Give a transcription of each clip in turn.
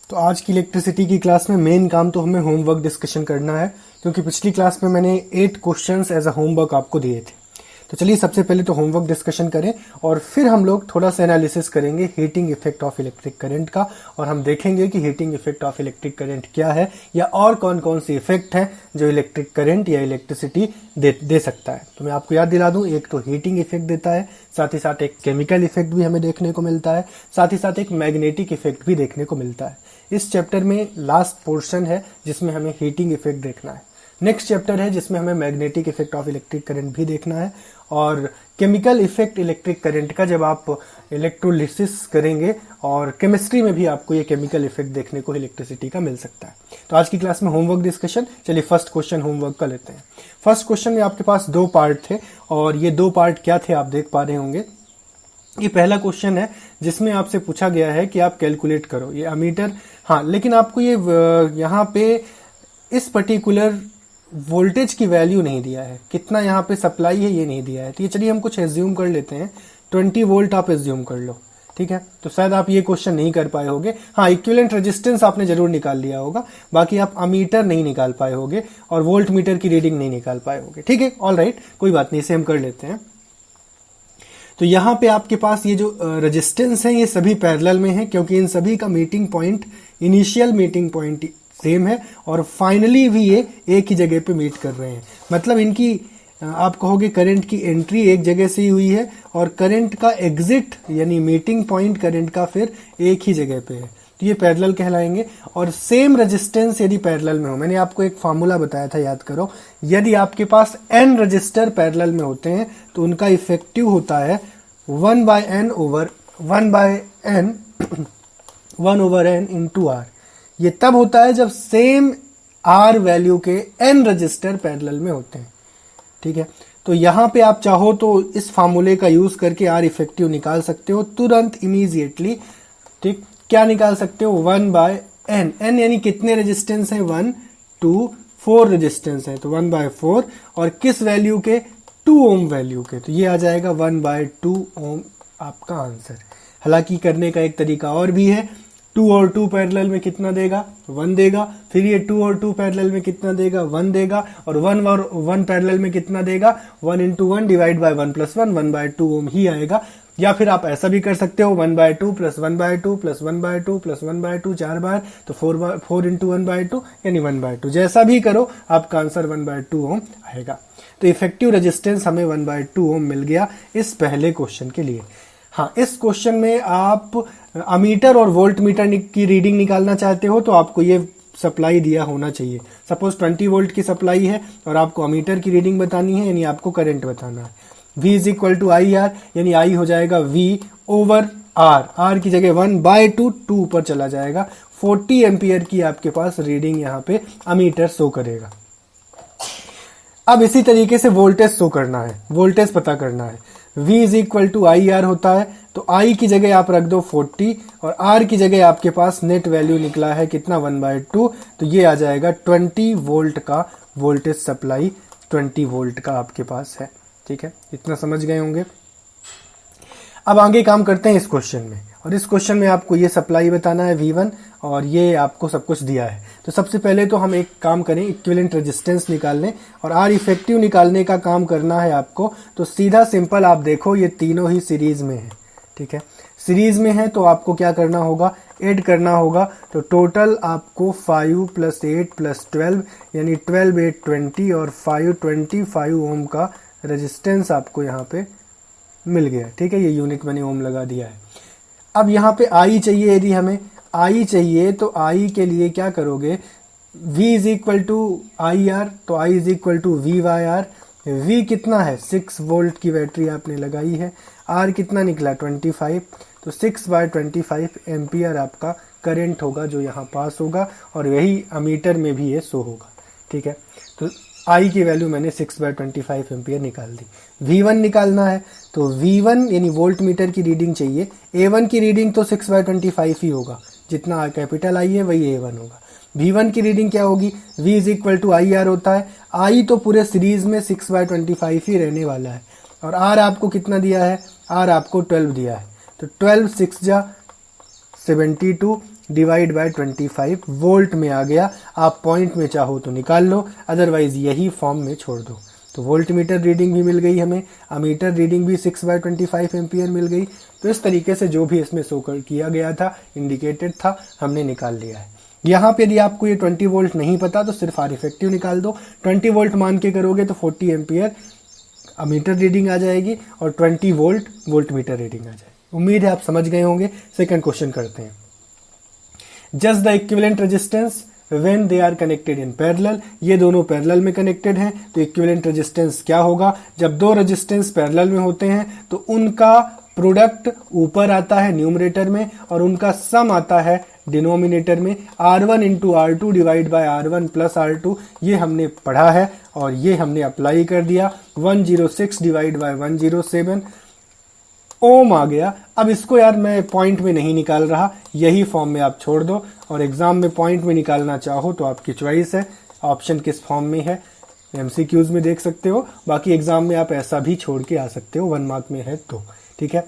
तो आज की इलेक्ट्रिसिटी की क्लास में मेन काम तो हमें होमवर्क डिस्कशन करना है, क्योंकि पिछली क्लास में मैंने 8 क्वेश्चंस एज अ होमवर्क आपको दिए थे। तो चलिए सबसे पहले तो होमवर्क डिस्कशन करें और फिर हम लोग थोड़ा सा एनालिसिस करेंगे heating effect of electric current का, और हम देखेंगे कि heating effect of electric current क्या है या और कौन कौन सी इफेक्ट हैं जो इलेक्ट्रिक करंट या इलेक्ट्रिसिटी दे सकता है। तो मैं आपको याद दिला दूं, एक तो हीटिंग इफेक्ट देता है, साथ ही साथ एक केमिकल इफेक्ट भी हमें देखने को मिलता है, साथ ही साथ एक मैग्नेटिक इफेक्ट भी देखने को मिलता है। इस चैप्टर में लास्ट पोर्शन है जिसमें हमें हीटिंग इफेक्ट देखना है। नेक्स्ट चैप्टर है जिसमें हमें magnetic effect of electric current भी देखना है, और केमिकल इफेक्ट इलेक्ट्रिक करंट का जब आप इलेक्ट्रोलिसिस करेंगे, और केमिस्ट्री में भी आपको ये केमिकल इफेक्ट देखने को इलेक्ट्रिसिटी का मिल सकता है। तो आज की क्लास में होमवर्क डिस्कशन, चलिए फर्स्ट क्वेश्चन होमवर्क का लेते हैं। फर्स्ट क्वेश्चन में आपके पास 2 पार्ट थे, और ये 2 पार्ट क्या थे आप देख पा रहे होंगे। ये पहला क्वेश्चन है जिसमें आपसे पूछा गया है कि आप कैलकुलेट करो ये अमीटर, हाँ लेकिन आपको ये यहाँ पे इस पर्टिकुलर वोल्टेज की वैल्यू नहीं दिया है, कितना यहाँ पे सप्लाई है ये नहीं दिया है। तो ये चलिए हम कुछ एज्यूम कर लेते हैं, 20 वोल्ट आप एज्यूम कर लो, ठीक है। तो शायद आप ये क्वेश्चन नहीं कर पाए होगे, हाँ इक्विवेलेंट रेजिस्टेंस आपने जरूर निकाल लिया होगा, बाकी आप अमीटर नहीं निकाल पाए होगे और वोल्ट मीटर की रीडिंग नहीं निकाल पाए होगे, ठीक है। ऑल राइट, कोई बात नहीं, इसे हम कर लेते हैं। तो यहाँ पे आपके पास ये जो रेजिस्टेंस है ये सभी पैरेलल में है, क्योंकि इन सभी का meeting point, initial meeting point same है, और फाइनली भी ये एक ही जगह पे मीट कर रहे हैं। मतलब इनकी आप कहोगे करंट की एंट्री एक जगह से ही हुई है, और करंट का एग्जिट यानी मीटिंग पॉइंट करंट का फिर एक ही जगह पे है, तो ये पैरेलल कहलाएंगे। और सेम रेजिस्टेंस यदि पैरेलल में हो, मैंने आपको एक फार्मूला बताया था, याद करो, यदि आपके पास n रजिस्टर पैरेलल में होते हैं तो उनका इफेक्टिव होता है 1/n over 1/n into r। ये तब होता है जब सेम r वैल्यू के n रजिस्टर पैरेलल में होते हैं, ठीक है। तो यहां पे आप चाहो तो इस फार्मूले का यूज करके r इफेक्टिव निकाल सकते हो तुरंत, इमीडिएटली, ठीक। क्या निकाल सकते हो? 1/n, n यानी कितने रेजिस्टेंस है? 1 2 4 रेजिस्टेंस है, तो 1/4, और किस वैल्यू के? 2 ओम वैल्यू के, तो ये आ जाएगा 1/2 ओम आपका आंसर। हालांकि करने का एक तरीका और भी है, 2 और 2 पैरेलल में कितना देगा? 1 देगा, फिर ये 2 और 2 पैरेलल में कितना देगा? 1 देगा, और 1 और 1 पैरेलल में कितना देगा? 1 × 1 डिवाइड बाय 1 + 1, 1/2 ओम ही आएगा। या फिर आप ऐसा भी कर सकते हो, 1/2 + 1/2 + 1/2 + 1/2 4 बार, तो 4 × 1/2 यानी 1/2। जैसा भी करो आपका आंसर 1/2 ओम आएगा। तो इफेक्टिव रेजिस्टेंस हमें 1/2 ओम मिल गया इस पहले क्वेश्चन के लिए। हाँ, इस क्वेश्चन में आप अमीटर और वोल्ट मीटर की रीडिंग निकालना चाहते हो तो आपको ये सप्लाई दिया होना चाहिए। सपोज 20 वोल्ट की सप्लाई है और आपको अमीटर की रीडिंग बतानी है, यानी आपको करंट बताना है। V = IR, यानी I हो जाएगा V ओवर R, R की जगह 1/2, 2 ऊपर चला जाएगा। 40 एम्पियर की आपके पास रीडिंग यहाँ पे अमीटर शो करेगा। अब इसी तरीके से वोल्टेज शो करना है, वोल्टेज पता करना है। V = IR होता है, तो I की जगह आप रख दो 40, और R की जगह आपके पास नेट वैल्यू निकला है कितना? 1/2, तो ये आ जाएगा 20 वोल्ट का वोल्टेज सप्लाई, 20 वोल्ट का आपके पास है, ठीक है। इतना समझ गए होंगे। अब आगे काम करते हैं इस क्वेश्चन में, और इस क्वेश्चन में आपको ये सप्लाई बताना है V1, और ये आपको सब कुछ दिया है। तो सबसे पहले तो हम एक काम करें, इक्विवेलेंट रेजिस्टेंस निकालने और R इफेक्टिव निकालने का काम करना है आपको। तो सीधा सिंपल आप देखो, ये तीनों ही सीरीज में है, ठीक है। सीरीज में है तो आपको क्या करना होगा? ऐड करना होगा। तो टोटल आपको 5 + 8 + 12 यानी 12 8 20 और 5 25 ओम का रेजिस्टेंस आपको यहाँ पे मिल गया, ठीक है। ये यूनिट मैंने ओम लगा दिया है। अब यहाँ पे I चाहिए, यदि हमें I चाहिए तो I के लिए क्या करोगे? V = IR, तो I = V/R। V कितना है? 6 वोल्ट की बैटरी आपने लगाई है। R कितना निकला? 25, तो 6/25 एम्पियर आपका करंट होगा जो यहाँ पास होगा, और यही अमीटर में भी ये शो होगा, ठीक है। तो I की वैल्यू मैंने 6/25 एम्पियर निकाल दी। V1 निकालना है, तो V1 यानी वोल्ट मीटर की रीडिंग चाहिए। A1 की रीडिंग तो 6/25 ही होगा, जितना कैपिटल I है वही A1 होगा। V1 की रीडिंग क्या होगी? V = IR होता है। I तो पूरे सीरीज में 6/25 ही रहने वाला है, और R आपको कितना दिया है? R आपको 12 दिया है, तो 12 6 × 72 डिवाइड बाय 25 वोल्ट में आ गया। आप पॉइंट में चाहो तो निकाल लो, अदरवाइज यही फॉर्म में छोड़ दो। तो वोल्ट मीटर रीडिंग भी मिल गई हमें, अमीटर रीडिंग भी 6/25 एम्पियर मिल गई। तो इस तरीके से जो भी इसमें शो किया गया था, इंडिकेटेड था, हमने निकाल लिया है। यहाँ पे यदि आपको ये 20 वोल्ट नहीं पता तो सिर्फ आर इफेक्टिव निकाल दो। 20 वोल्ट मान के करोगे तो 40 एम्पियर अमीटर रीडिंग आ जाएगी और 20 वोल्ट मीटर रीडिंग आ जाएगी। उम्मीद है आप समझ गए होंगे। सेकंड क्वेश्चन करते हैं। Just the equivalent resistance when they are connected in parallel. ये दोनों पैरेलल में कनेक्टेड हैं, तो इक्विवेलेंट रेजिस्टेंस क्या होगा? जब दो रेजिस्टेंस पैरेलल में होते हैं तो उनका प्रोडक्ट ऊपर आता है न्यूमरेटर में और उनका सम आता है डिनोमिनेटर में। R1 into R2 divide by R1 plus R2, ये हमने पढ़ा है और ये हमने अप्लाई कर दिया। 106 डिवाइड बाय 107 ओम आ गया। अब इसको यार मैं पॉइंट में नहीं निकाल रहा, यही फॉर्म में आप छोड़ दो, और एग्जाम में पॉइंट में निकालना चाहो तो आपकी चॉइस है, ऑप्शन किस फॉर्म में है, एमसीक्यूज में देख सकते हो। बाकी एग्जाम में आप ऐसा भी छोड़ के आ सकते हो, 1 मार्क में है तो, ठीक है।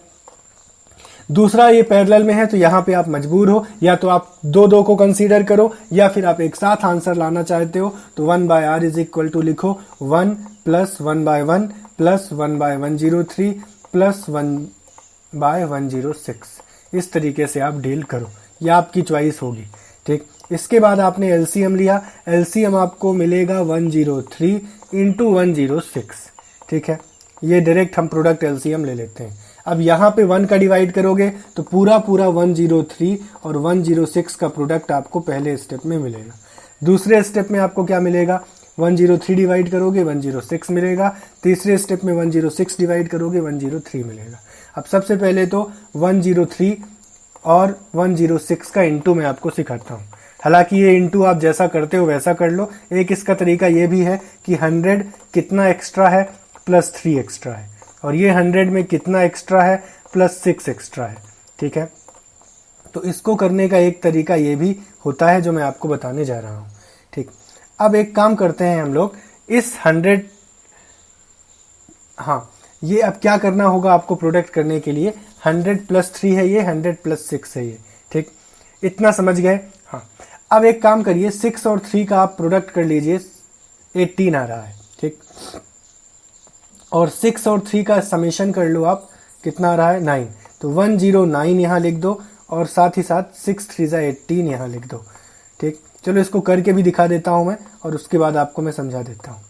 दूसरा, ये पैरेलल में है तो यहाँ पे आप मजबूर हो, या तो आप दो को कंसीडर करो या फिर आप एक साथ आंसर लाना चाहते हो तो 1/r इज इक्वल टू लिखो 1 प्लस 1/1 प्लस 1/103 प्लस 1/106। इस तरीके से आप डील करो, यह आपकी चॉइस होगी, ठीक। इसके बाद आपने एलसीएम लिया, एलसीएम आपको मिलेगा 103 इंटू 106, ठीक है। ये डायरेक्ट हम प्रोडक्ट एलसीएम ले लेते हैं। अब यहाँ पे 1 का डिवाइड करोगे तो पूरा 103 और 106 का प्रोडक्ट आपको पहले स्टेप में मिलेगा। दूसरे स्टेप में आपको क्या मिलेगा? 103 डिवाइड करोगे 106 मिलेगा। तीसरे स्टेप में 106 डिवाइड करोगे 103 मिलेगा। अब सबसे पहले तो 103 और 106 का इंटू मैं आपको सिखाता हूँ। हालांकि ये इंटू आप जैसा करते हो वैसा कर लो। एक इसका तरीका ये भी है कि 100 कितना एक्स्ट्रा है प्लस 3 एक्स्ट्रा है, और ये 100 में कितना एक्स्ट्रा है प्लस 6 एक्स्ट्रा है, ठीक है। तो इसको करने का एक तरीका ये भी होता है जो मैं आपको बताने जा रहा हूँ, ठीक। अब एक काम करते हैं हम लोग, इस 100, हाँ, ये अब क्या करना होगा आपको प्रोडक्ट करने के लिए? 100 प्लस 3 है ये, 100 प्लस 6 है ये, ठीक। इतना समझ गए? हाँ। अब एक काम करिए, 6 और 3 का आप प्रोडक्ट कर लीजिए, 18 आ रहा है, ठीक। और 6 और 3 का समेशन कर लो आप, कितना आ रहा है? 9। तो 109 यहाँ लिख दो और साथ ही साथ 6 3 18 यहाँ लिख दो, ठीक। चलो इसको करके भी दिखा देता हूँ मैं और उसके बाद आपको मैं समझा देता हूँ।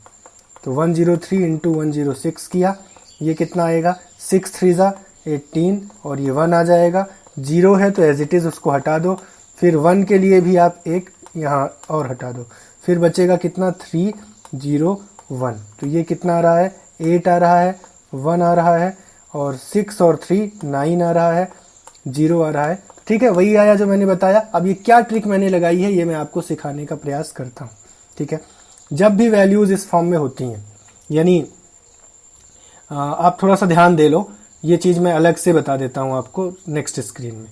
तो 103 इंटू 106 किया, ये कितना आएगा? 6 3 18 और ये 1 आ जाएगा। 0 है तो एज इट इज उसको हटा दो, फिर 1 के लिए भी आप एक यहाँ और हटा दो, फिर बचेगा कितना? 3 0 1। तो ये कितना आ रहा है? 8 आ रहा है, 1 आ रहा है, और 6 और 3 9 आ रहा है, 0 आ रहा है, ठीक है। वही आया जो मैंने बताया। अब ये क्या ट्रिक मैंने लगाई है ये मैं आपको सिखाने का प्रयास करता हूँ, ठीक है। जब भी वैल्यूज इस फॉर्म में होती हैं, यानी आप थोड़ा सा ध्यान दे लो, ये चीज़ मैं अलग से बता देता हूँ आपको नेक्स्ट स्क्रीन में,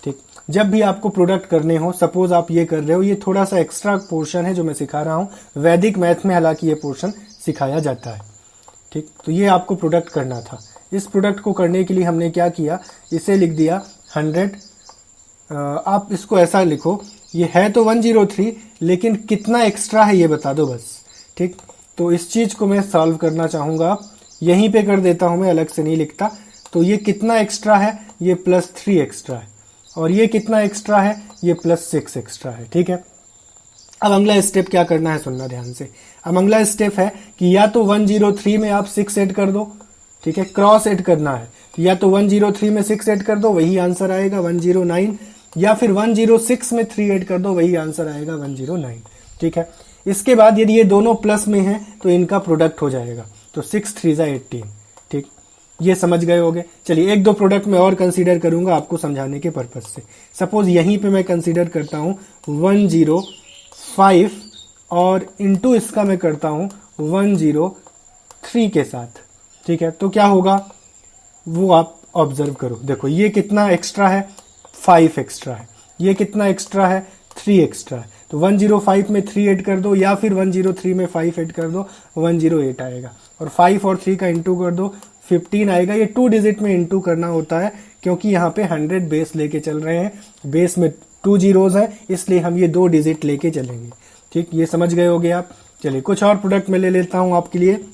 ठीक। जब भी आपको प्रोडक्ट करने हो, सपोज आप ये कर रहे हो, ये थोड़ा सा एक्स्ट्रा पोर्शन है जो मैं सिखा रहा हूँ। वैदिक मैथ में हालांकि ये पोर्शन सिखाया जाता है, ठीक। तो ये आपको प्रोडक्ट करना था। इस प्रोडक्ट को करने के लिए हमने क्या किया, इसे लिख दिया 100। आप इसको ऐसा लिखो, ये है तो 103 लेकिन कितना एक्स्ट्रा है ये बता दो बस, ठीक। तो इस चीज़ को मैं सॉल्व करना चाहूँगा, यहीं पे कर देता हूँ मैं, अलग से नहीं लिखता। तो ये कितना एक्स्ट्रा है? ये प्लस 3 एक्स्ट्रा है, और ये कितना एक्स्ट्रा है? ये प्लस 6 एक्स्ट्रा है, ठीक है। अब अगला स्टेप क्या करना है, सुनना ध्यान से। अब अगला स्टेप है कि या तो 103 में आप 6 ऐड कर दो, ठीक है, क्रॉस ऐड करना है। या तो 103 में 6 ऐड कर दो, वही आंसर आएगा 109, या फिर 106 में 3 ऐड कर दो, वही आंसर आएगा 109, ठीक है। इसके बाद यदि ये दोनों प्लस में हैं तो इनका प्रोडक्ट हो जाएगा, तो 6 3 18, ठीक। ये समझ गए होगे। चलिए एक दो प्रोडक्ट में और कंसीडर करूंगा आपको समझाने के पर्पज से। सपोज यहीं पे मैं कंसीडर करता हूं 105 और इंटू इसका मैं करता हूं 103 के साथ, ठीक है। तो क्या होगा वो आप ऑब्जर्व करो। देखो ये कितना एक्स्ट्रा है? 5 एक्स्ट्रा है। ये कितना एक्स्ट्रा है? 3 एक्स्ट्रा है। तो 105 में 3 ऐड कर दो, या फिर 103 में 5 ऐड कर दो, 108 आएगा। और 5 और 3 का इंटू कर दो, 15 आएगा। ये 2 डिजिट में इंटू करना होता है क्योंकि यहाँ पे 100 बेस लेके चल रहे हैं, बेस में 2 जीरोज हैं, इसलिए हम ये 2 डिजिट लेके चलेंगे। ठीक, ये समझ गए होगे आप। चलिए कुछ और प्रोडक्ट में ले लेता हूं आपके लिए।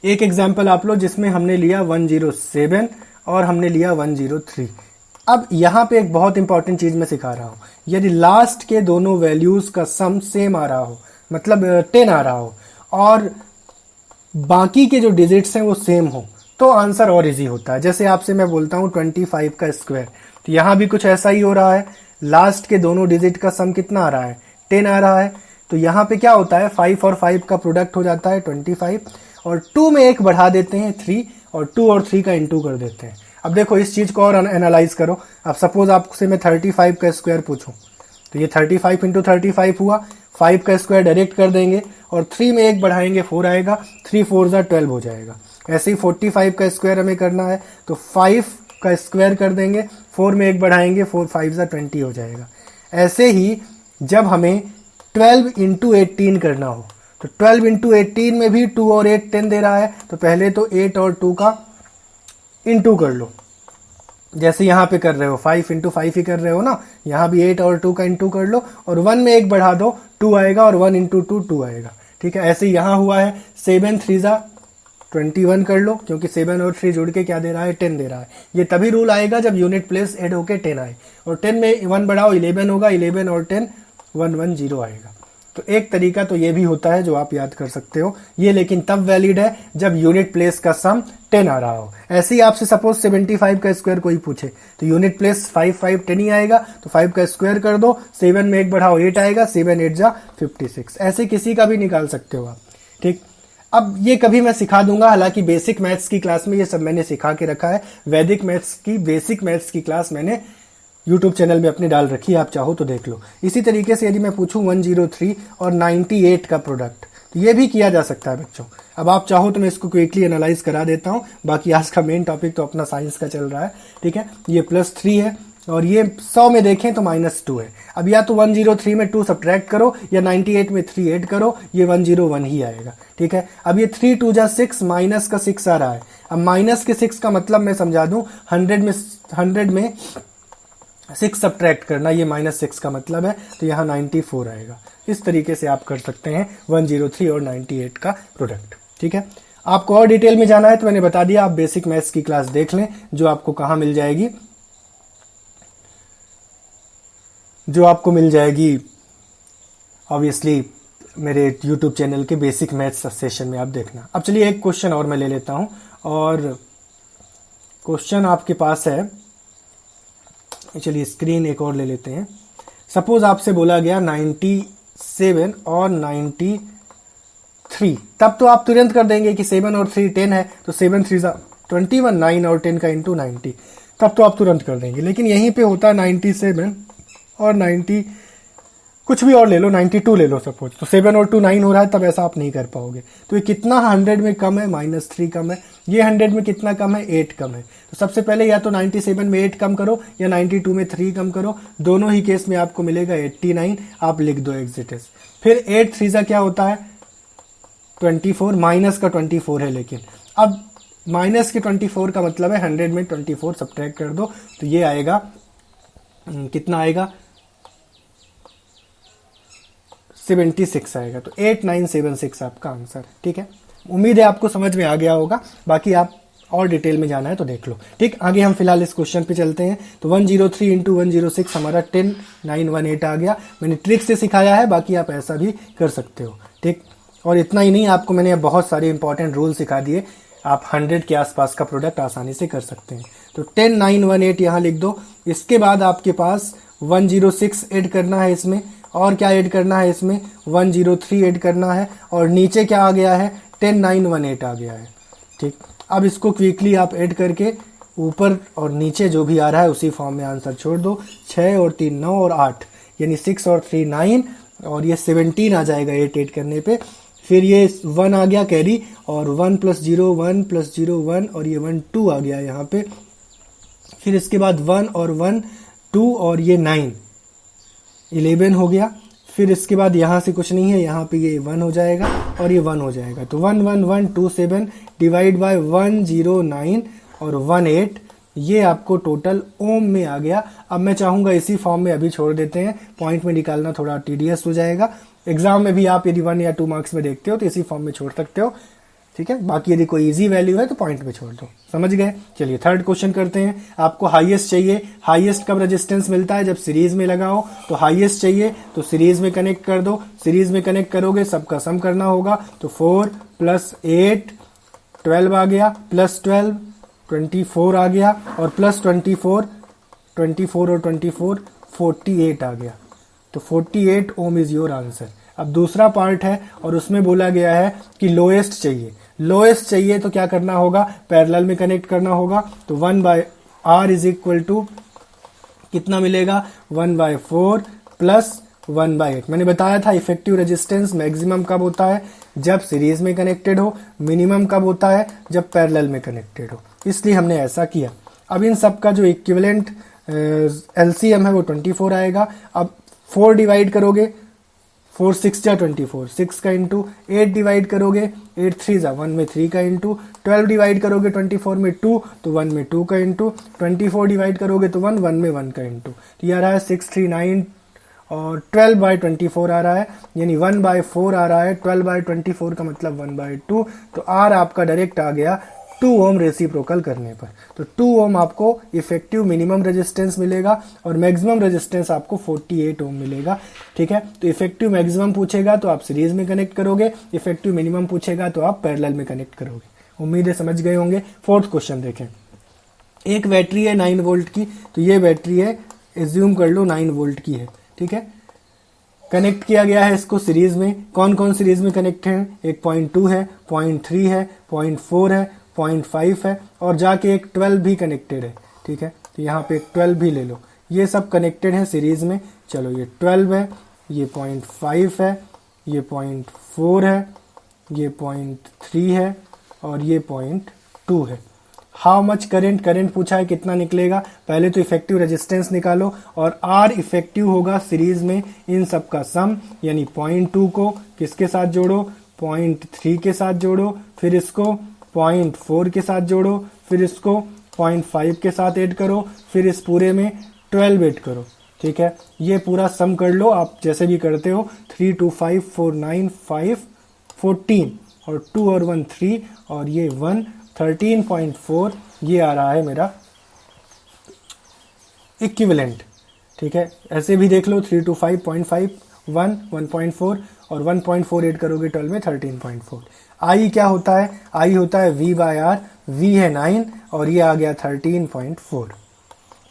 एक एग्जाम्पल आप लो जिसमें हमने लिया 107 और हमने लिया 103। अब यहाँ पे एक बहुत इंपॉर्टेंट चीज मैं सिखा रहा हूं, यदि लास्ट के दोनों वैल्यूज का सम सेम आ रहा हो, मतलब 10 आ रहा हो, और बाकी के जो डिजिट्स हैं वो सेम हो, तो आंसर और इजी होता है। जैसे आपसे मैं बोलता हूं 25 का स्क्वायर, तो यहां भी कुछ ऐसा ही हो रहा है। लास्ट के दोनों डिजिट का सम कितना आ रहा है, 10 आ रहा है। तो यहां पे क्या होता है, 5 और 5 का प्रोडक्ट हो जाता है 25, और 2 में एक बढ़ा देते हैं 3, और 2 और 3 का इंटू कर देते हैं। अब देखो इस चीज को और एनालाइज करो। अब सपोज आपसे मैं 35 का स्क्वायर पूछूं, तो ये 35 इंटू 35 हुआ, 5 का स्क्वायर डायरेक्ट कर देंगे, और 3 में एक बढ़ाएंगे 4 आएगा, 3 4 12 हो जाएगा। ऐसे ही 45 का स्क्वायर हमें करना है, तो 5 का स्क्वायर कर देंगे, 4 में एक बढ़ाएंगे, 4 5 20 हो जाएगा। ऐसे ही जब हमें 12 इंटू 18 करना हो, तो 12 इंटू 18 में भी 2 और 8 10 दे रहा है, तो पहले तो 8 और 2 का इंटू कर लो, जैसे यहां पे कर रहे हो 5 इंटू 5 ही कर रहे हो ना, यहां भी 8 और 2 का इंटू कर लो, और 1 में एक बढ़ा दो 2 आएगा, और 1 इंटू 2 2 आएगा। ठीक है, ऐसे यहां हुआ है 7 3 21 कर लो, क्योंकि 7 और 3 जुड़ के क्या दे रहा है, 10 दे रहा है। ये तभी रूल आएगा जब यूनिट प्लेस ऐड होके 10 आए, और 10 में 1 बढ़ाओ 11 होगा, 11 और 10 110 आएगा। तो एक तरीका तो ये भी होता है जो आप याद कर सकते हो, ये लेकिन तब वैलिड है जब यूनिट प्लेस का सम 10 आ रहा हो। ऐसे ही आपसे सपोज 75 का स्क्वायर कोई पूछे, तो यूनिट प्लेस 5 5 10 ही आएगा, तो 5 का स्क्वायर कर दो, 7 में एक बढ़ाओ 8 आएगा, 7 8 56। ऐसे किसी का भी निकाल सकते हो आप। ठीक, अब ये कभी मैं सिखा दूंगा, हालांकि बेसिक मैथ्स की क्लास में ये सब मैंने सिखा के रखा है। वैदिक मैथ्स की, बेसिक मैथ्स की क्लास मैंने YouTube चैनल में अपनी डाल रखी है, आप चाहो तो देख लो। इसी तरीके से यदि मैं पूछूं 103 और 98 का प्रोडक्ट, तो ये भी किया जा सकता है बच्चों। अब आप चाहो तो मैं इसको क्विकली एनालाइज करा देता हूं, बाकी आज का मेन टॉपिक तो अपना साइंस का चल रहा है। ठीक है, ये +3 है, और ये 100 में देखें तो -2 है। अब या तो 103 में 2 सब्ट्रैक्ट करो, या 98 में 3 ऐड करो, ये 101 ही आएगा। ठीक है, अब ये 3 2 6, माइनस का 6 आ रहा है। अब माइनस के 6 का मतलब मैं समझा दूं, 100 में 6 सब्ट्रैक्ट करना, ये -6 का मतलब है, तो यहाँ 94 आएगा। इस तरीके से आप कर सकते हैं 103 और 98 का प्रोडक्ट। ठीक है, आपको और डिटेल में जाना है तो मैंने बता दिया, आप बेसिक मैथ्स की क्लास देख लें, जो आपको कहाँ मिल जाएगी, जो आपको मिल जाएगी ऑब्वियसली मेरे YouTube चैनल के बेसिक मैथ्स सेशन में, आप देखना। अब चलिए एक क्वेश्चन और मैं ले लेता हूं, और क्वेश्चन आपके पास है, चलिए स्क्रीन एक और ले लेते हैं। सपोज आपसे बोला गया 97 और 93, तब तो आप तुरंत कर देंगे कि 7 और 3 10 है, तो 7 3 21, 9 और 10 का इंटू 90, तब तो आप तुरंत कर देंगे। लेकिन यहीं पे होता है 97 और 90, कुछ भी और ले लो, 92 ले लो सपोज, तो 7 और 2 9 हो रहा है, तब ऐसा आप नहीं कर पाओगे। तो ये कितना 100 में कम है, -3 कम है। ये 100 में कितना कम है, 8 कम है। तो सबसे पहले या तो 97 में 8 कम करो, या 92 में 3 कम करो, दोनों ही केस में आपको मिलेगा 89, आप लिख दो एज इट इज। फिर 8 3 क्या होता है, 24, माइनस का 24 है, लेकिन अब माइनस के 24 का मतलब है 100 में 24 सब्ट्रैक्ट कर दो, तो ये आएगा कितना आएगा, 76 आएगा। तो 8976 आपका आंसर है। ठीक है, उम्मीद है आपको समझ में आ गया होगा, बाकी आप और डिटेल में जाना है तो देख लो। ठीक, आगे हम फिलहाल इस क्वेश्चन पे चलते हैं। तो 103 इंटू 106 हमारा 10918 आ गया। मैंने ट्रिक से सिखाया है, बाकी आप ऐसा भी कर सकते हो। ठीक, और इतना ही नहीं, आपको मैंने बहुत सारे इंपॉर्टेंट रूल सिखा दिए, आप 100 के आसपास का प्रोडक्ट आसानी से कर सकते हैं। तो 10918 यहाँ लिख दो। इसके बाद आपके पास 106 ऐड करना है इसमें, और क्या ऐड करना है इसमें, 103 ऐड करना है, और नीचे क्या आ गया है, 10918 आ गया है। ठीक, अब इसको क्विकली आप ऐड करके ऊपर और नीचे जो भी आ रहा है उसी फॉर्म में आंसर छोड़ दो। 6 और 3 9 और 8, यानी 6 और 3 9, और ये 17 आ जाएगा 8 ऐड करने पे। फिर ये 1 आ गया कैरी, और 1 + 0 1 + 0 1, और ये 1 2 आ गया यहाँ पे। फिर इसके बाद 1 और 1 2, और ये 9 11 हो गया। फिर इसके बाद यहाँ से कुछ नहीं है, यहाँ पे ये 1 हो जाएगा, और ये 1 हो जाएगा। तो 1 1 1 2 7 डिवाइड बाय 109 और 18, ये आपको टोटल ओम में आ गया। अब मैं चाहूंगा इसी फॉर्म में अभी छोड़ देते हैं, पॉइंट में निकालना थोड़ा टीडियस हो जाएगा। एग्जाम में भी आप यदि 1 या 2 मार्क्स में देखते हो तो इसी फॉर्म में छोड़ सकते हो, ठीक है। बाकी यदि कोई इजी वैल्यू है तो पॉइंट में छोड़ दो, समझ गए। चलिए थर्ड क्वेश्चन करते हैं। आपको हाईएस्ट चाहिए, हाईएस्ट कब रेजिस्टेंस मिलता है, जब सीरीज में लगाओ। तो हाईएस्ट चाहिए तो सीरीज में कनेक्ट कर दो, सीरीज में कनेक्ट करोगे सबका सम करना होगा, तो 4 + 8 12 आ गया, +12 24 आ गया, और +24 24 और 24 48 आ गया। तो 48 ओम इज योर आंसर। अब दूसरा पार्ट है और उसमें बोला गया है कि लोएस्ट चाहिए। लोएस्ट चाहिए तो क्या करना होगा, पैरेलल में कनेक्ट करना होगा। तो 1/r इज इक्वल टू कितना मिलेगा, 1/4 + 1/8। मैंने बताया था इफेक्टिव रेजिस्टेंस मैक्सिमम कब होता है, जब सीरीज में कनेक्टेड हो, मिनिमम कब होता है, जब पैरेलल में कनेक्टेड हो, इसलिए हमने ऐसा किया। अब इन सब का जो इक्विवेलेंट एलसीएम है वो 24 आएगा। अब 4 डिवाइड करोगे, 4 6 जा 24, 6 का इंटू, 8 डिवाइड करोगे, 8 3 जा 1 में 3 का इंटू, 12 डिवाइड करोगे 24 में 2 तो 1 में 2 का इंटू, 24 डिवाइड करोगे तो 1 में 1 का इंटू। तो ये आ रहा है 6 3 9 और 12/24 आ रहा है, यानी 1/4 आ रहा है। 12/24 का मतलब 1/2, तो आर आपका डायरेक्ट आ गया 2 ओम रेसिप्रोकल करने पर। तो 2 ओम आपको इफेक्टिव मिनिमम रेजिस्टेंस मिलेगा और मैक्सिमम रेजिस्टेंस आपको 48 ओम मिलेगा, ठीक है। तो इफेक्टिव मैक्सिमम पूछेगा तो आप सीरीज में कनेक्ट करोगे, इफेक्टिव मिनिमम पूछेगा तो आप पैरेलल में कनेक्ट करोगे। उम्मीद है समझ गए होंगे। फोर्थ क्वेश्चन देखें। एक बैटरी है 9 वोल्ट की, तो ये बैटरी है, एज्यूम कर लो 9 वोल्ट की है, ठीक है। कनेक्ट किया गया है इसको सीरीज में। कौन कौन सीरीज में कनेक्ट है, एक 0.2 है, 0.3 है, 0.4 है, 0.5 है, और जाके एक 12 भी कनेक्टेड है, ठीक है। तो यहाँ पे एक 12 भी ले लो, ये सब कनेक्टेड है सीरीज में। चलो ये 12 है, ये 0.5 है, ये 0.4 है, ये 0.3 है और ये 0.2 है। हाउ मच करंट, करंट पूछा है कितना निकलेगा। पहले तो इफेक्टिव रेजिस्टेंस निकालो और आर इफेक्टिव होगा सीरीज में इन सब का सम, यानी 0.2 को किसके साथ जोड़ो, 0.3 के साथ जोड़ो, फिर इसको 0.4 के साथ जोड़ो, फिर इसको 0.5 के साथ ऐड करो, फिर इस पूरे में 12 ऐड करो, ठीक है। ये पूरा सम कर लो आप जैसे भी करते हो। 3 2 5 4 9 5 14 और 2 और 1 3 और ये 1 13.4, ये आ रहा है मेरा इक्विवेलेंट, ठीक है। ऐसे भी देख लो 3 2 5.5 1 1.4 और 1.4 ऐड करोगे 12 में 13.4। आई क्या होता है, आई होता है V/R, V है 9 और ये आ गया 13.4।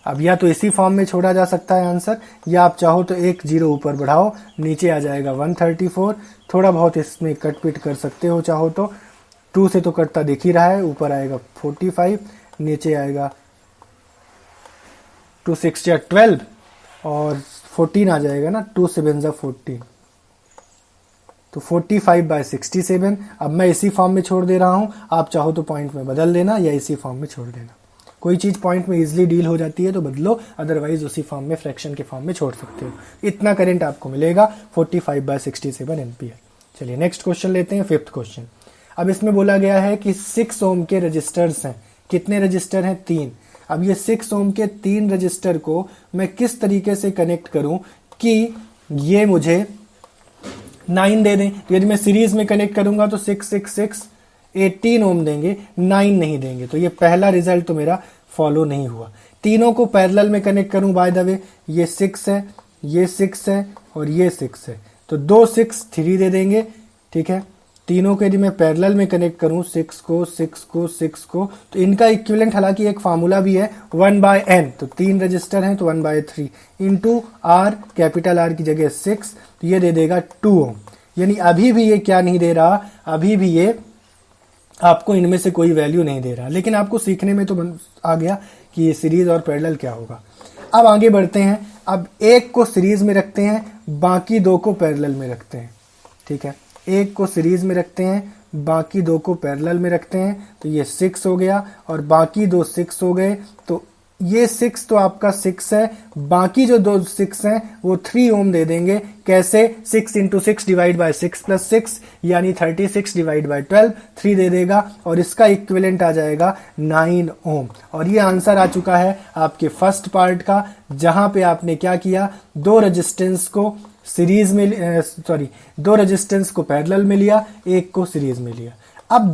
अब या तो इसी फॉर्म में छोड़ा जा सकता है आंसर, या आप चाहो तो एक जीरो ऊपर बढ़ाओ, नीचे आ जाएगा 134। थोड़ा बहुत इसमें कट पिट कर सकते हो चाहो तो, 2 से तो कटता दिख ही रहा है, ऊपर आएगा 45, नीचे आएगा 2 6 या 12 और 14 आ जाएगा ना, 2 7 जा 14, तो 45/67। अब मैं इसी फॉर्म में छोड़ दे रहा हूं, आप चाहो तो पॉइंट में बदल देना या इसी फॉर्म में छोड़ देना। कोई चीज पॉइंट में इजीली डील हो जाती है तो बदलो, अदरवाइज उसी फॉर्म में फ्रैक्शन के फॉर्म में छोड़ सकते हो। इतना करंट आपको मिलेगा 45/67 एम्पीयर। चलिए नेक्स्ट क्वेश्चन लेते हैं, फिफ्थ क्वेश्चन। अब इसमें बोला गया है कि 6 ओम के रजिस्टर्स हैं। कितने रजिस्टर हैं, 3। अब ये 6 ओम के 3 रजिस्टर को मैं किस तरीके से कनेक्ट करूं कि ये मुझे 9 दे दें। यदि मैं सीरीज में कनेक्ट करूंगा तो 6 6 6 18 ओम देंगे, 9 नहीं देंगे। तो ये पहला रिजल्ट तो मेरा फॉलो नहीं हुआ। तीनों को पैरेलल में कनेक्ट करूं, बाय द वे ये 6 है, ये 6 है और ये 6 है, तो 2 6 3 दे देंगे, ठीक है। तीनों को यदि मैं पैरेलल में कनेक्ट करूं, 6 को 6 को 6 को, तो इनका इक्विवेलेंट, हालांकि एक फार्मूला भी है 1/n, तो 3 रजिस्टर हैं तो 1/3 इंटू आर, कैपिटल आर की जगह 6, तो ये दे देगा 2 ओम। यानी अभी भी ये क्या नहीं दे रहा, अभी भी ये आपको इनमें से कोई वैल्यू नहीं दे रहा, लेकिन आपको सीखने में तो आ गया कि ये सीरीज और पैरेलल क्या होगा। अब आगे बढ़ते हैं। अब एक को सीरीज में रखते हैं, बाकी 2 को पैरेलल में रखते हैं, ठीक है। एक को सीरीज में रखते हैं, बाकी 2 को पैरेलल में रखते हैं, तो ये 6 हो गया और बाकी 2 6 हो गए, तो ये 6 तो आपका 6 है, बाकी जो दो 6 हैं वो 3 ओम दे देंगे। कैसे? 6 इंटू 6 डिवाइड बाय 6 प्लस 6 यानी 36 डिवाइड बाय 12, 3 दे देगा और इसका इक्विवेलेंट आ जाएगा 9 ओम। और ये आंसर आ चुका है आपके फर्स्ट पार्ट का, जहां पे आपने क्या किया, दो रेजिस्टेंस को सीरीज में दो रेजिस्टेंस को पैरेलल में लिया, एक को सीरीज में लिया। अब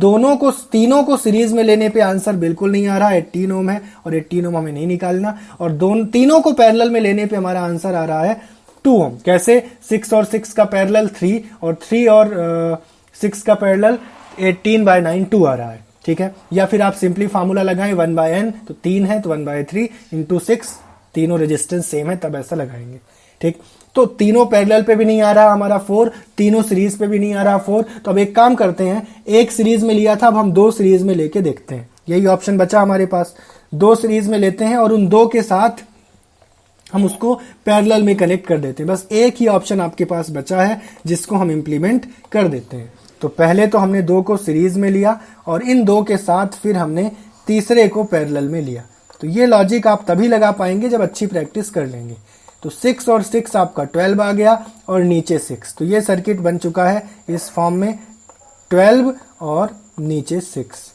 तीनों को सीरीज में लेने पे आंसर बिल्कुल नहीं आ रहा। 18 ओम है और 18 ओम हमें नहीं निकालना, और तीनों को पैरेलल में लेने पे हमारा आंसर आ रहा है 2 ओम। कैसे? 6 और 6 का पैरेलल 3 और 3 और 6 का पैरेलल 18/9 2 आ रहा है। ठीक है, या फिर आप सिंपली फार्मूला लगाएं 1/n, तो 3 है तो 1/3 इंटू 6, तीनों रेजिस्टेंस सेम है तब ऐसा लगाएंगे। ठीक, तो तीनों पैरेलल पे भी नहीं आ रहा हमारा 4, तीनों सीरीज पे भी नहीं आ रहा 4। तो अब एक काम करते हैं, एक सीरीज में लिया था, अब हम 2 सीरीज में लेके देखते हैं। यही ऑप्शन बचा हमारे पास, 2 सीरीज में लेते हैं और उन 2 के साथ हम उसको पैरेलल में कनेक्ट कर देते हैं। बस एक ही ऑप्शन आपके पास बचा है जिसको हम इंप्लीमेंट कर देते हैं। तो पहले तो हमने 2 को सीरीज में लिया और इन 2 के साथ फिर हमने तीसरे को पैरेलल में लिया। तो ये लॉजिक आप तभी लगा पाएंगे जब अच्छी प्रैक्टिस कर लेंगे। तो 6 और 6 आपका 12 आ गया और नीचे 6, तो ये सर्किट बन चुका है इस फॉर्म में, 12 और नीचे 6।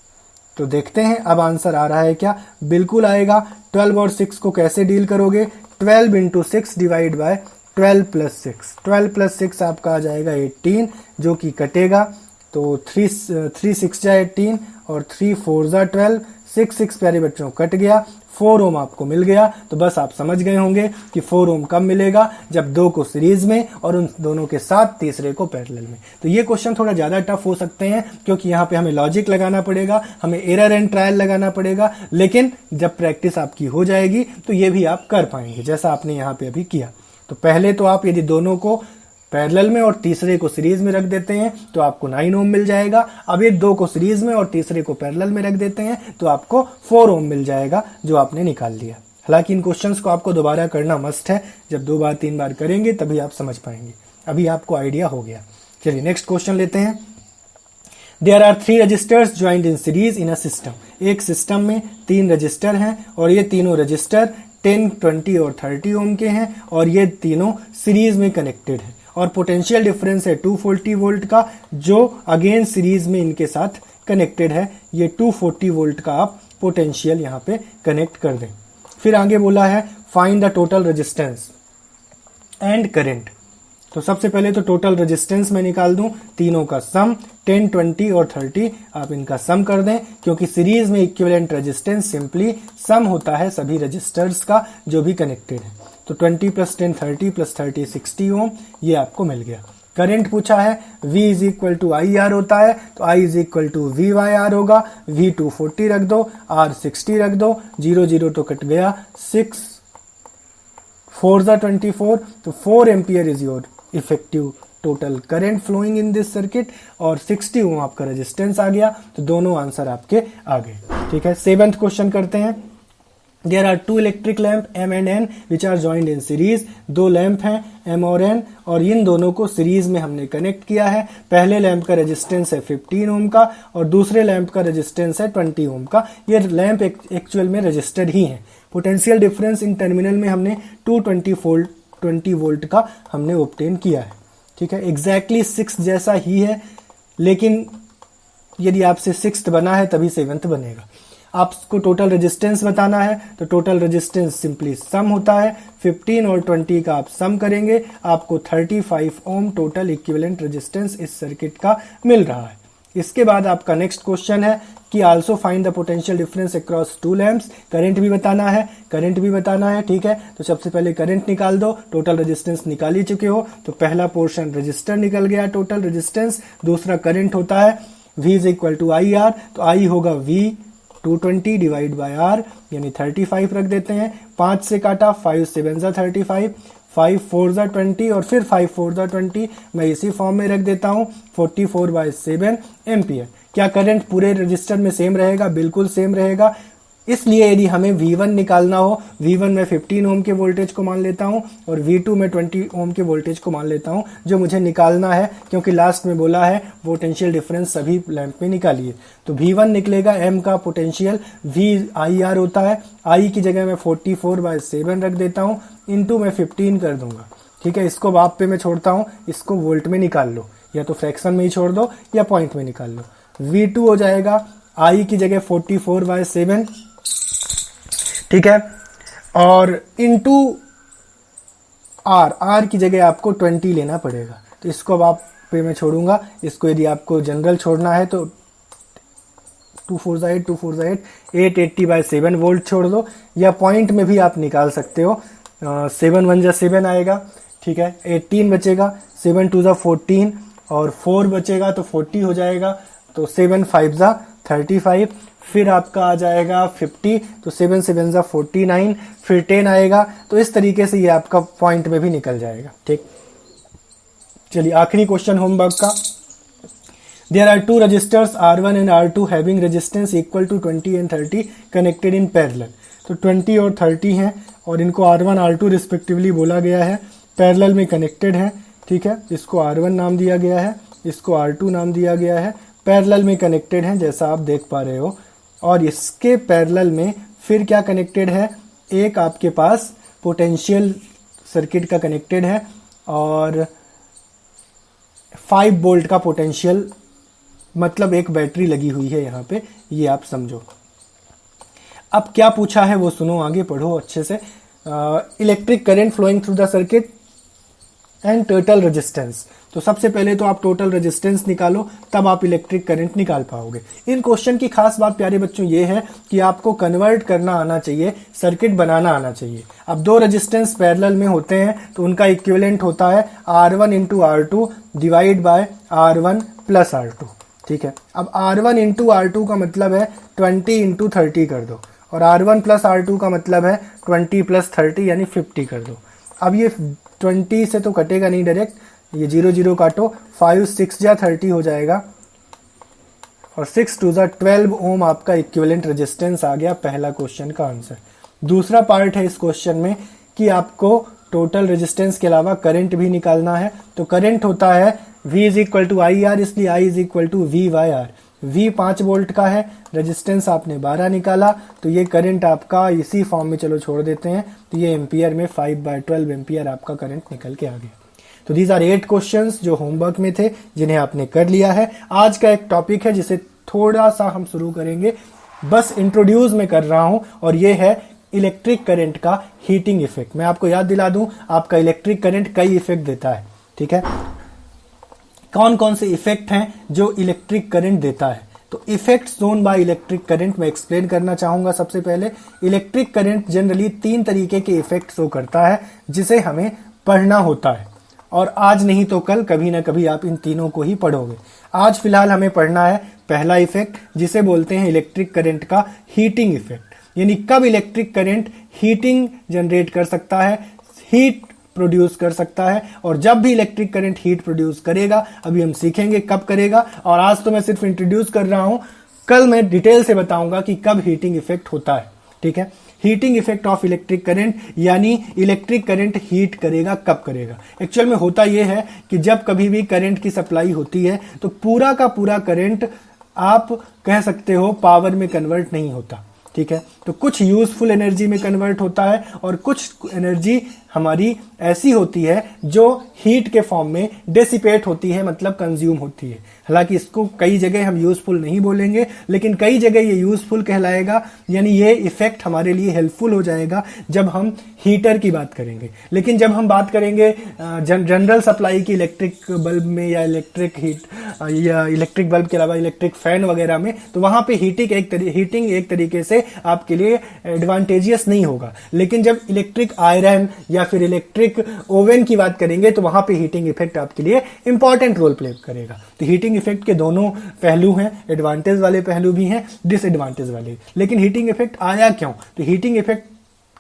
तो देखते हैं अब आंसर आ रहा है क्या? बिल्कुल आएगा। 12 और 6 को कैसे डील करोगे? 12 into 6 divide by 12 plus 6, 12 plus 6 आपका आ जाएगा 18, जो कि कटेगा। तो 3 6 जा 18 और 3 4 जा 12, 6 प्यारे बच्चों कट गया, 4 ओम आपको मिल गया। तो बस आप समझ गए होंगे कि 4 ओम कब मिलेगा, जब 2 को सीरीज में और उन दोनों के साथ तीसरे को पैरेलल में। तो ये क्वेश्चन थोड़ा ज्यादा टफ हो सकते हैं क्योंकि यहाँ पे हमें लॉजिक लगाना पड़ेगा, हमें एरर एंड ट्रायल लगाना पड़ेगा, लेकिन जब प्रैक्टिस आपकी हो जाएगी तो ये भी आप कर पाएंगे जैसा आपने यहाँ पे अभी किया। तो पहले तो आप यदि दोनों को पैरेलल में और तीसरे को सीरीज में रख देते हैं तो आपको 9 ओम मिल जाएगा। अब ये 2 को सीरीज में और तीसरे को पैरेलल में रख देते हैं तो आपको 4 ओम मिल जाएगा, जो आपने निकाल लिया। हालांकि इन क्वेश्चंस को आपको दोबारा करना मस्ट है, जब 2 बार 3 बार करेंगे तभी आप समझ पाएंगे। अभी आपको आइडिया हो गया। चलिए नेक्स्ट क्वेश्चन लेते हैं। There are 3 resistors joined in series in a system. एक सिस्टम में 3 रजिस्टर हैं और ये तीनों रजिस्टर 10, 20 और 30 ओम के हैं और ये तीनों सीरीज में कनेक्टेड हैं और पोटेंशियल डिफरेंस है 240 वोल्ट का, जो अगेन सीरीज में इनके साथ कनेक्टेड है। ये 240 वोल्ट का आप पोटेंशियल यहाँ पे कनेक्ट कर दें। फिर आगे बोला है find the total resistance and current. तो सबसे पहले तो टोटल रेजिस्टेंस मैं निकाल दूं, तीनों का सम 10, 20 और 30 आप इनका सम कर दें, क्योंकि सीरीज में इक्विवेलेंट रेजिस्टेंस सिंपली सम होता है सभी रजिस्टर्स का जो भी कनेक्टेड है। तो 20 प्लस 10 30 प्लस 30 60 ओम, ये आपको मिल गया। करंट पूछा है, V is equal to I R होता है, तो I is equal to V by R होगा। V 240 रख दो, R 60 रख दो, 0 0 तो कट गया, 6 4 जा 24, तो 4 ampere is your effective total current flowing in this circuit और 60 ओम आपका रेजिस्टेंस आ गया। तो दोनों आंसर आपके आ गए। ठीक है, 7th क्वेश्चन करते हैं। There are 2 electric lamp M and N which are joined in series। 2 lamp हैं M और N और इन दोनों को सीरीज में हमने कनेक्ट किया है। पहले लैंप का रेजिस्टेंस है 15 ओम का और दूसरे लैंप का रेजिस्टेंस है 20 ओम का। ये लैंप एक्चुअल में रजिस्टर्ड ही है। पोटेंशियल डिफरेंस इन टर्मिनल में हमने 220 वोल्ट का हमने ऑब्टेन किया है। ठीक है, एग्जैक्टली 6 जैसा ही है, लेकिन यदि आपसे 6th बना है तभी 7th बनेगा। आपको टोटल रेजिस्टेंस बताना है तो टोटल रेजिस्टेंस सिंपली सम होता है, 15 और 20 का आप सम करेंगे, आपको 35 ओम टोटल इक्विवेलेंट रेजिस्टेंस इस सर्किट का मिल रहा है। इसके बाद आपका नेक्स्ट क्वेश्चन है कि also find the potential difference across 2 lamps. Current भी बताना है, ठीक है। तो सबसे पहले करंट निकाल दो, टोटल रेजिस्टेंस निकाल ही चुके हो, तो पहला पोर्शन रेजिस्टर निकल गया टोटल रेजिस्टेंस, दूसरा करंट होता है V is equal to I R, तो I होगा V 220 डिवाइड बाय R यानी 35 रख देते हैं। 5 से काटा, 5 7 जा 35, 5 4 जा 20 और फिर 5 4 जा 20, मैं इसी फॉर्म में रख देता हूँ 44/7 एम्पियर। क्या करंट पूरे रजिस्टर में सेम रहेगा? बिल्कुल सेम रहेगा। इसलिए यदि हमें V1 निकालना हो, V1 में 15 ओम के वोल्टेज को मान लेता हूं और V2 में 20 ओम के वोल्टेज को मान लेता हूं, जो मुझे निकालना है, क्योंकि लास्ट में बोला है पोटेंशियल डिफरेंस सभी लैंप में निकालिए। तो V1 निकलेगा, M का पोटेंशियल VIR होता है, I की जगह मैं 44/7 रख देता हूं, इंटू में 15 कर दूंगा। ठीक है, इसको वाप पे मैं छोड़ता हूं, इसको वोल्ट में निकाल लो, या तो फ्रैक्शन में ही छोड़ दो या पॉइंट में निकाल लो। V2 हो जाएगा I की जगह 44/7, ठीक है, और इंटू R की जगह आपको 20 लेना पड़ेगा। तो इसको अब आप पे मैं छोड़ूंगा, इसको यदि आपको जनरल छोड़ना है तो 2 4 8 2 4 8 880/7 वोल्ट छोड़ दो, या पॉइंट में भी आप निकाल सकते हो। 7 1 जा 7 आएगा, ठीक है, 18 बचेगा, 7 2 जा 14 और 4 बचेगा तो 40 हो जाएगा, तो 7 5 जा 35, फिर आपका आ जाएगा 50, तो 7 7 जा 49, फिर 10 आएगा। तो इस तरीके से ये आपका पॉइंट में भी निकल जाएगा। ठीक, चलिए आखिरी क्वेश्चन होमवर्क का। There are two resistors R1 and R2 having resistance equal to 20 and 30 connected in parallel। तो 20 और 30 हैं और इनको R1 R2 रिस्पेक्टिवली बोला गया है, पैरेलल में कनेक्टेड है। ठीक है, इसको R1 नाम दिया गया है, इसको R2 नाम दिया गया है, पैरेलल में कनेक्टेड है जैसा आप देख पा रहे हो। और इसके पैरेलल में फिर क्या कनेक्टेड है, एक आपके पास पोटेंशियल सर्किट का कनेक्टेड है और 5 वोल्ट का पोटेंशियल, मतलब एक बैटरी लगी हुई है यहाँ पे, ये आप समझो। अब क्या पूछा है वो सुनो, आगे पढ़ो अच्छे से। Electric current flowing through the circuit and total resistance. तो सबसे पहले तो आप टोटल रेजिस्टेंस निकालो, तब आप इलेक्ट्रिक करंट निकाल पाओगे। इन क्वेश्चन की खास बात प्यारे बच्चों ये है कि आपको कन्वर्ट करना आना चाहिए, सर्किट बनाना आना चाहिए। अब दो रेजिस्टेंस पैरेलल में होते हैं तो उनका इक्विवेलेंट होता है R1 into R2 divide by R1 plus R2। ठीक है, अब R1 इंटू R2 का मतलब है 20 इंटू 30 कर दो, और R1 प्लस R2 का मतलब है 20 प्लस 30 यानी 50 कर दो। अब ये 20 से तो कटेगा नहीं डायरेक्ट, ये 0 0 काटो, 5 6 जा 30 हो जाएगा, और 6 2 जा 12 ओम आपका इक्विवेलेंट रेजिस्टेंस आ गया पहला क्वेश्चन का आंसर। दूसरा पार्ट है इस क्वेश्चन में कि आपको टोटल रेजिस्टेंस के अलावा करंट भी निकालना है। तो करंट होता है V is equal to I R, इसलिए I is equal to V by R. V 5 volt का है, रेजिस्टेंस आपने 12 निकाला, तो ये करंट आपका इसी फॉर्म में, चलो छोड़ देते हैं, तो ये एम्पियर में 5/12 एम्पियर आपका करंट निकल के आ गया। तो दीज आर 8 क्वेश्चंस जो होमवर्क में थे, जिन्हें आपने कर लिया है। आज का एक टॉपिक है जिसे थोड़ा सा हम शुरू करेंगे, बस इंट्रोड्यूस में कर रहा हूं, और ये है इलेक्ट्रिक करंट का हीटिंग इफेक्ट। मैं आपको याद दिला दूं, आपका इलेक्ट्रिक करंट कई इफेक्ट देता है। ठीक है, कौन कौन से इफेक्ट हैं जो इलेक्ट्रिक करंट देता है? तो effects zone by electric current मैं एक्सप्लेन करना चाहूंगा। सबसे पहले, इलेक्ट्रिक करंट जनरली 3 तरीके के इफेक्ट शो करता है जिसे हमें पढ़ना होता है, और आज नहीं तो कल कभी ना कभी आप इन तीनों को ही पढ़ोगे। आज फिलहाल हमें पढ़ना है पहला इफेक्ट, जिसे बोलते हैं इलेक्ट्रिक करंट का हीटिंग इफेक्ट। यानी कब इलेक्ट्रिक करंट हीटिंग जनरेट कर सकता है, हीट प्रोड्यूस कर सकता है, और जब भी इलेक्ट्रिक करंट हीट प्रोड्यूस करेगा, अभी हम सीखेंगे कब करेगा, और आज तो मैं सिर्फ इंट्रोड्यूस कर रहा हूं, कल मैं डिटेल से बताऊंगा कि कब हीटिंग इफेक्ट होता है। ठीक है, heating effect of electric current, यानी इलेक्ट्रिक करंट हीट करेगा कब करेगा। एक्चुअल में होता यह है कि जब कभी भी करंट की सप्लाई होती है तो पूरा का पूरा करंट आप कह सकते हो पावर में कन्वर्ट नहीं होता। ठीक है, तो कुछ यूजफुल एनर्जी में कन्वर्ट होता है, और कुछ एनर्जी हमारी ऐसी होती है जो हीट के फॉर्म में डेसिपेट होती है, मतलब कंज्यूम होती है। हालांकि इसको कई जगह हम यूजफुल नहीं बोलेंगे, लेकिन कई जगह ये यूजफुल कहलाएगा, यानी ये इफेक्ट हमारे लिए हेल्पफुल हो जाएगा जब हम हीटर की बात करेंगे। लेकिन जब हम बात करेंगे जनरल सप्लाई की इलेक्ट्रिक बल्ब में, या इलेक्ट्रिक हीट, या इलेक्ट्रिक बल्ब के अलावा इलेक्ट्रिक फैन वगैरह में, तो वहां पे हीटिंग एक तरीके से आपके लिए एडवांटेजियस नहीं होगा। लेकिन जब इलेक्ट्रिक आयरन या फिर इलेक्ट्रिक ओवन की बात करेंगे तो वहां पे हीटिंग इफेक्ट आपके लिए इंपॉर्टेंट रोल प्ले करेगा। तो हीटिंग इफेक्ट के दोनों पहलू हैं, एडवांटेज वाले पहलू भी हैं, डिसएडवांटेज वाले। लेकिन हीटिंग इफेक्ट आया क्यों? तो हीटिंग इफेक्ट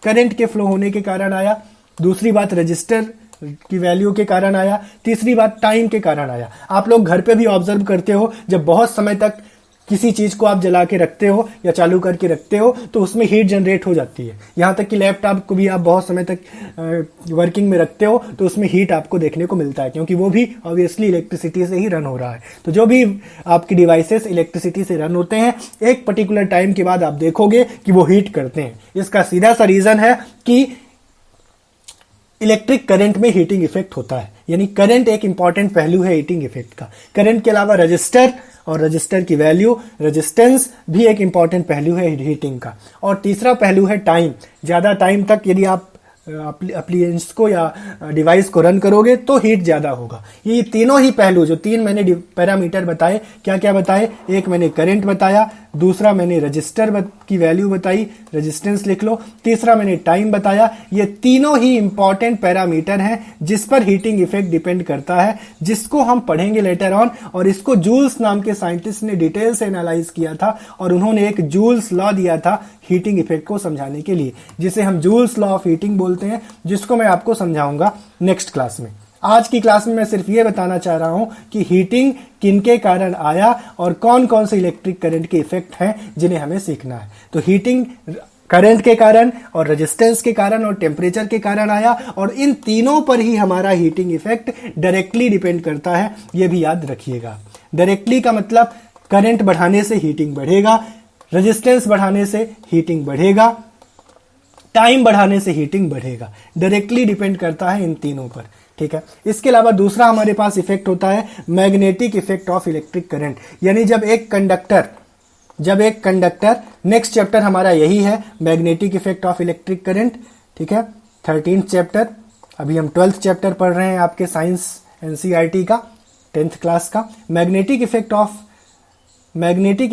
करंट के फ्लो होने के कारण आया, दूसरी बात रजिस्टर की वैल्यू के कारण आया, तीसरी बात टाइम के कारण आया। आप लोग घर पे भी ऑब्जर्व करते हो, जब बहुत समय तक किसी चीज को आप जला के रखते हो या चालू करके रखते हो तो उसमें हीट जनरेट हो जाती है। यहाँ तक कि लैपटॉप को भी आप बहुत समय तक वर्किंग में रखते हो तो उसमें हीट आपको देखने को मिलता है, क्योंकि वो भी ऑब्वियसली इलेक्ट्रिसिटी से ही रन हो रहा है। तो जो भी आपकी डिवाइसेस इलेक्ट्रिसिटी से रन होते हैं, एक पर्टिकुलर टाइम के बाद आप देखोगे कि वो हीट करते हैं। इसका सीधा सा रीजन है कि इलेक्ट्रिक करंट में हीटिंग इफेक्ट होता है, यानी करंट एक इंपॉर्टेंट पहलू है हीटिंग इफेक्ट का। करंट के अलावा रजिस्टर और रजिस्टर की वैल्यू, रेजिस्टेंस भी एक इंपॉर्टेंट पहलू है हीटिंग का। और तीसरा पहलू है टाइम। ज्यादा टाइम तक यदि आप अप्लायंस को या डिवाइस को रन करोगे तो हीट ज्यादा होगा। ये तीनों ही पहलू, जो तीन मैंने पैरामीटर बताए, क्या क्या बताए, एक मैंने करंट बताया, दूसरा मैंने रजिस्टर की वैल्यू बताई, रेजिस्टेंस लिख लो, तीसरा मैंने टाइम बताया। ये तीनों ही इंपॉर्टेंट पैरामीटर हैं जिस पर हीटिंग इफेक्ट डिपेंड करता है, जिसको हम पढ़ेंगे लेटर ऑन। और इसको जूल्स नाम के साइंटिस्ट ने डिटेल से एनालाइज किया था और उन्होंने एक जूल्स लॉ दिया था हीटिंग इफेक्ट को समझाने के लिए, जिसे हम जूल्स लॉ ऑफ हीटिंग बोलते हैं, जिसको मैं आपको समझाऊंगा नेक्स्ट क्लास में। आज की क्लास में मैं सिर्फ ये बताना चाह रहा हूं कि हीटिंग किनके कारण आया और कौन कौन से इलेक्ट्रिक करंट के इफेक्ट हैं जिन्हें हमें सीखना है। तो हीटिंग करंट के कारण और रेजिस्टेंस के कारण और टेम्परेचर के कारण आया, और इन तीनों पर ही हमारा हीटिंग इफेक्ट डायरेक्टली डिपेंड करता है, यह भी याद रखिएगा। डायरेक्टली का मतलब करंट बढ़ाने से हीटिंग बढ़ेगा, रेजिस्टेंस बढ़ाने से हीटिंग बढ़ेगा, टाइम बढ़ाने से हीटिंग बढ़ेगा। डायरेक्टली डिपेंड करता है इन तीनों पर, ठीक है। इसके अलावा दूसरा हमारे पास इफेक्ट होता है magnetic effect of electric current, यानी जब एक कंडक्टर नेक्स्ट चैप्टर हमारा यही है, magnetic effect of electric current, ठीक है, 13th चैप्टर। अभी हम 12th चैप्टर पढ़ रहे हैं आपके साइंस एनसीईआरटी का 10th क्लास का। मैग्नेटिक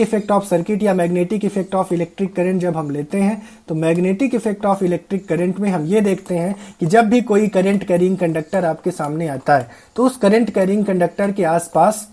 इफेक्ट ऑफ सर्किट या magnetic effect of electric current जब हम लेते हैं तो magnetic effect of electric current में हम ये देखते हैं कि जब भी कोई करंट कैरिंग कंडक्टर आपके सामने आता है तो उस करंट कैरिंग कंडक्टर के आसपास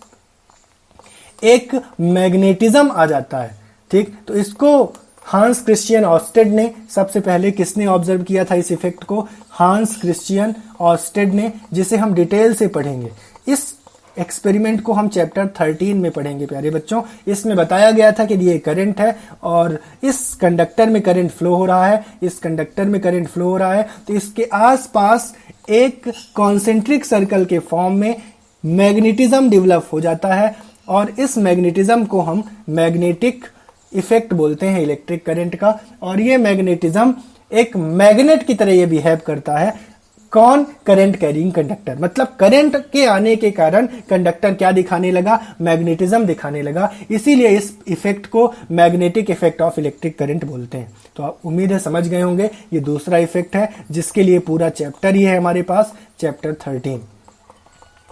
एक मैग्नेटिज्म आ जाता है, ठीक। तो इसको हांस क्रिश्चियन ऑर्स्टेड ने सबसे पहले किसने ऑब्जर्व किया था इस इफेक्ट को? हांस क्रिश्चियन ऑर्स्टेड ने, जिसे हम डिटेल से पढ़ेंगे। इस एक्सपेरिमेंट को हम चैप्टर 13 में पढ़ेंगे प्यारे बच्चों। इसमें बताया गया था कि ये करंट है और इस कंडक्टर में करंट फ्लो हो रहा है, इस कंडक्टर में करंट फ्लो हो रहा है, तो इसके आसपास एक कॉन्सेंट्रिक सर्कल के फॉर्म में मैग्नेटिज्म डेवलप हो जाता है, और इस मैग्नेटिज्म को हम मैग्नेटिक इफेक्ट बोलते हैं इलेक्ट्रिक करंट का। और ये मैग्नेटिज्म एक मैग्नेट की तरह ये बिहेव करता है। कौन? Current carrying conductor. मतलब करंट के आने के कारण कंडक्टर क्या दिखाने लगा? मैग्नेटिज्म दिखाने लगा। इसीलिए इस इफेक्ट को magnetic effect of electric current बोलते हैं। तो आप उम्मीद है समझ गए होंगे। ये दूसरा इफेक्ट है जिसके लिए पूरा चैप्टर ही है हमारे पास, चैप्टर 13।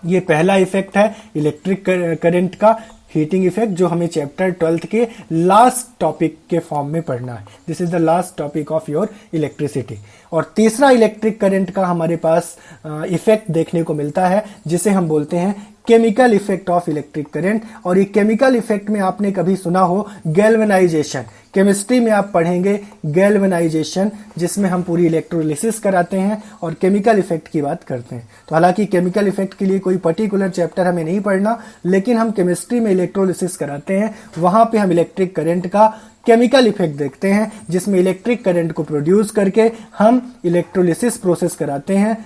ये पहला इफेक्ट है इलेक्ट्रिक करंट का, हीटिंग इफेक्ट, जो हमें चैप्टर 12 के लास्ट टॉपिक के फॉर्म में पढ़ना है। This is the last topic of your electricity. और तीसरा इलेक्ट्रिक करंट का हमारे पास इफेक्ट देखने को मिलता है जिसे हम बोलते हैं chemical effect of electric current. और ये केमिकल इफेक्ट में आपने कभी सुना हो गैल्वेनाइजेशन। केमिस्ट्री में आप पढ़ेंगे गैल्वेनाइजेशन, जिसमें हम पूरी इलेक्ट्रोलिसिस कराते हैं और केमिकल इफेक्ट की बात करते हैं। तो हालांकि केमिकल इफेक्ट के लिए कोई पर्टिकुलर चैप्टर हमें नहीं पढ़ना, लेकिन हम केमिस्ट्री में इलेक्ट्रोलिसिस कराते हैं, वहां पे हम इलेक्ट्रिक करंट का केमिकल इफेक्ट देखते हैं, जिसमें इलेक्ट्रिक करंट को प्रोड्यूस करके हम इलेक्ट्रोलिसिस प्रोसेस कराते हैं।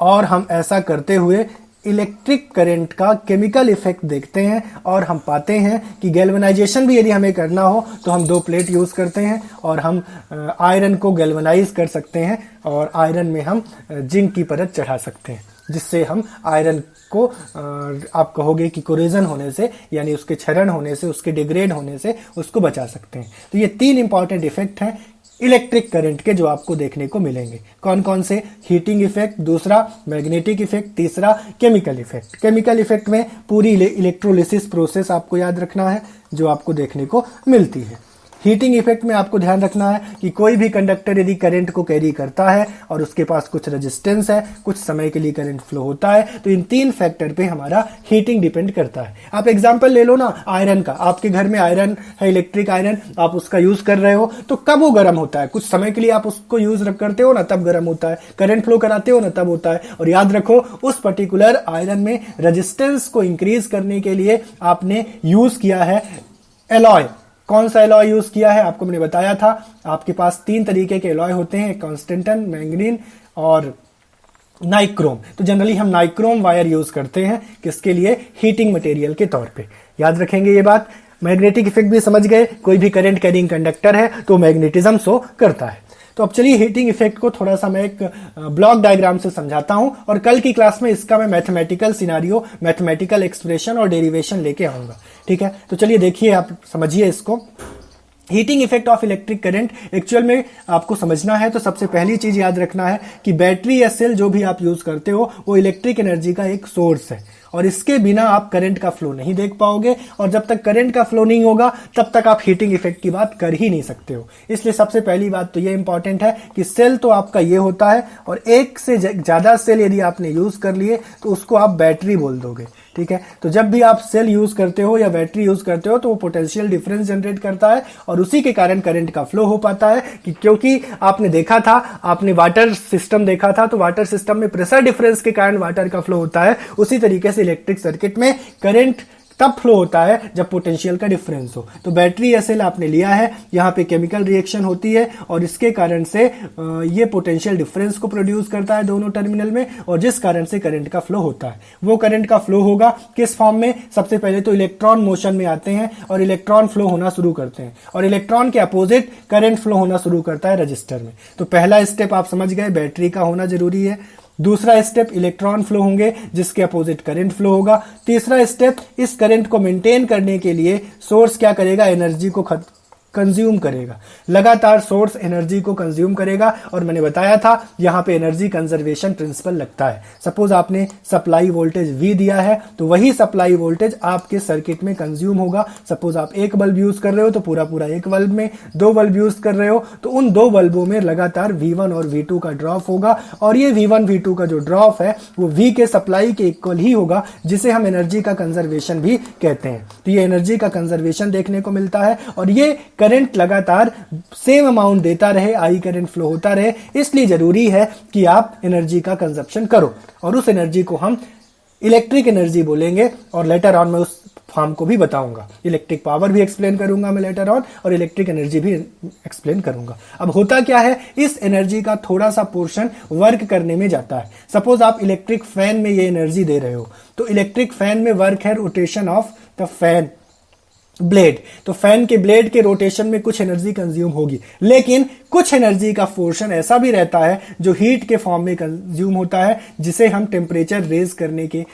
और हम ऐसा करते हुए इलेक्ट्रिक करंट का केमिकल इफेक्ट देखते हैं, और हम पाते हैं कि गैल्वेनाइजेशन भी यदि हमें करना हो तो हम 2 प्लेट यूज करते हैं और हम आयरन को गैल्वेनाइज कर सकते हैं, और आयरन में हम जिंक की परत चढ़ा सकते हैं, जिससे हम आयरन को आप कहोगे कि कोरोजन होने से, यानी उसके क्षरण होने से, उसके डिग्रेड होने से उसको बचा सकते हैं। तो ये 3 इंपॉर्टेंट इफेक्ट हैं इलेक्ट्रिक करंट के जो आपको देखने को मिलेंगे। कौन कौन से? हीटिंग इफेक्ट, दूसरा मैग्नेटिक इफेक्ट, तीसरा केमिकल इफेक्ट। केमिकल इफेक्ट में पूरी इलेक्ट्रोलिसिस प्रोसेस आपको याद रखना है जो आपको देखने को मिलती है। हीटिंग इफेक्ट में आपको ध्यान रखना है कि कोई भी कंडक्टर यदि करंट को कैरी करता है और उसके पास कुछ रेजिस्टेंस है, कुछ समय के लिए करंट फ्लो होता है, तो इन 3 फैक्टर पे हमारा हीटिंग डिपेंड करता है। आप एग्जांपल ले लो ना आयरन का, आपके घर में आयरन है, इलेक्ट्रिक आयरन, आप उसका यूज कर रहे हो, तो कब वो गर्म होता है? कुछ समय के लिए आप उसको यूज करते हो ना, तब गर्म होता है, करंट फ्लो कराते हो ना, तब होता है। और याद रखो उस पर्टिकुलर आयरन में रेजिस्टेंस को इंक्रीज करने के लिए आपने यूज किया है एलॉय। कौन सा एलॉय यूज किया है आपको मैंने बताया था। आपके पास 3 तरीके के एलॉय होते हैं, कांस्टेंटन, मैंगनीन और नाइक्रोम। तो जनरली हम नाइक्रोम वायर यूज करते हैं किसके लिए? हीटिंग मटेरियल के तौर पे। याद रखेंगे ये बात। मैग्नेटिक इफेक्ट भी समझ गए, कोई भी करंट कैरिंग कंडक्टर है तो मैग्नेटिज्म शो करता है। तो अब चलिए हीटिंग इफेक्ट को थोड़ा सा मैं एक ब्लॉक डायग्राम से समझाता हूं और कल की क्लास में इसका मैं मैथमेटिकल सिनारियो, मैथमेटिकल एक्सप्रेशन और डेरिवेशन लेके आऊंगा। ठीक है, तो चलिए देखिए, आप समझिए इसको। Heating effect of electric current actual में आपको समझना है तो सबसे पहली चीज याद रखना है कि बैटरी या सेल जो भी आप यूज करते हो वो इलेक्ट्रिक एनर्जी का एक सोर्स है और इसके बिना आप करंट का फ्लो नहीं देख पाओगे, और जब तक करंट का फ्लो नहीं होगा तब तक आप हीटिंग इफेक्ट की बात कर ही नहीं सकते हो। इसलिए सबसे पहली बात तो ये इंपॉर्टेंट है कि सेल तो आपका ये होता है और एक से ज्यादा सेल यदि आपने यूज कर लिए तो उसको आप बैटरी बोल दोगे। ठीक है, तो जब भी आप सेल यूज करते हो या बैटरी यूज करते हो तो वो पोटेंशियल डिफरेंस जनरेट करता है और उसी के कारण करंट का फ्लो हो पाता है कि क्योंकि आपने देखा था, आपने वाटर सिस्टम देखा था, तो वाटर सिस्टम में प्रेशर डिफरेंस के कारण वाटर का फ्लो होता है। उसी तरीके से इलेक्ट्रिक सर्किट में करंट तब फ्लो होता है जब पोटेंशियल का डिफरेंस हो। तो बैटरी या सेल आपने लिया है, यहां पे केमिकल रिएक्शन होती है और इसके कारण से ये पोटेंशियल डिफरेंस को प्रोड्यूस करता है दोनों टर्मिनल में, और जिस कारण से करंट का फ्लो होता है। वो करंट का फ्लो होगा किस फॉर्म में? सबसे पहले तो इलेक्ट्रॉन मोशन में आते हैं और इलेक्ट्रॉन फ्लो होना शुरू करते हैं, और इलेक्ट्रॉन के अपोजिट करंट फ्लो होना शुरू करता है रजिस्टर में। तो पहला स्टेप आप समझ गए, बैटरी का होना जरूरी है। दूसरा स्टेप इलेक्ट्रॉन फ्लो होंगे जिसके अपोजिट करंट फ्लो होगा। तीसरा स्टेप, इस करंट को मेंटेन करने के लिए सोर्स क्या करेगा? एनर्जी को कंज्यूम करेगा, लगातार सोर्स एनर्जी को कंज्यूम करेगा। और मैंने बताया था यहां पे एनर्जी कंजर्वेशन प्रिंसिपल लगता है। सपोज आपने सप्लाई वोल्टेज V दिया है तो वही सप्लाई वोल्टेज आपके सर्किट में कंज्यूम होगा। सपोज आप 1 बल्ब यूज कर रहे हो तो पूरा 1 बल्ब में, 2 बल्ब यूज कर रहे हो तो उन 2 बल्बों में लगातार V1 और V2 का ड्रॉप होगा, और ये V1 V2 का जो ड्रॉप है वो V के सप्लाई के इक्वल ही होगा, जिसे हम एनर्जी का कंजर्वेशन भी कहते हैं। तो ये एनर्जी का कंजर्वेशन देखने को मिलता है और ये करंट लगातार सेम अमाउंट देता रहे, आई करंट फ्लो होता रहे। इसलिए जरूरी है कि आप एनर्जी का कंजप्शन करो, और उस एनर्जी को हम इलेक्ट्रिक एनर्जी बोलेंगे, और लेटर ऑन मैं उस फॉर्म को भी बताऊंगा। इलेक्ट्रिक पावर भी एक्सप्लेन करूंगा मैं लेटर ऑन, और इलेक्ट्रिक एनर्जी भी एक्सप्लेन करूंगा। अब होता क्या है, इस एनर्जी का थोड़ा सा पोर्शन वर्क करने में जाता है। सपोज आप इलेक्ट्रिक फैन में ये एनर्जी दे रहे हो, तो इलेक्ट्रिक फैन में वर्क है rotation of the fan blade. तो फैन के ब्लेड के रोटेशन में कुछ एनर्जी कंज्यूम होगी, लेकिन कुछ एनर्जी का पोर्शन ऐसा भी रहता है जो हीट के फॉर्म में कंज्यूम होता है, जिसे हम टेम्परेचर रेज करने के